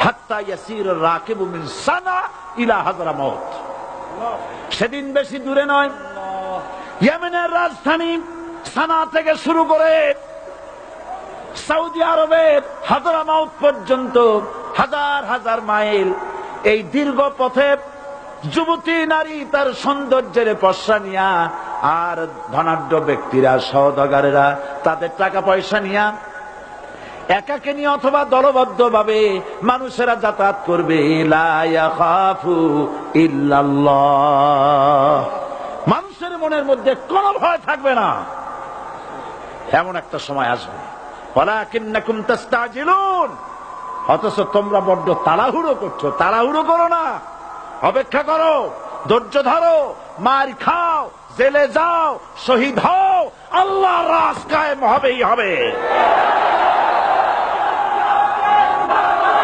হাত্তা ইয়াসিরুর রাকিবু মিন সানা ইলা হাযরামাউত। সেদিন বেশি দূরে নয়, ইয়েমেনের রাজধানী সানা থেকে শুরু করে সৌদি আরবের হাযরামাউত পর্যন্ত হাজার হাজার মাইল, এই দীর্ঘ পথে যুবতী নারী তার সৌন্দর্যের পশ্চা নিয়া, আর ধনাঢ্য ব্যক্তিরা সওদাগরেরা তাদের টাকা পয়সা নিয়া একাকে নিয়ে অথবা দলবদ্ধ ভাবে মানুষেরা যাতায়াত করবে। লা ইয়াখাফু ইল্লাল্লাহ, মানুষের মনের মধ্যে কোনো ভয় থাকবে না। এমন একটা সময় আসবে, ওয়ালাকিন্নাকুম তাস্তাজিলুন, অথচ তোমরা বড্ড তাড়াহুড়ো করছো। তাড়াহুড়ো করো না, অপেক্ষা করো, ধৈর্য ধরো, মার খাও, জেলে যাও, শহীদ হও, আল্লাহর রাজ কায়েম হবেই হবে।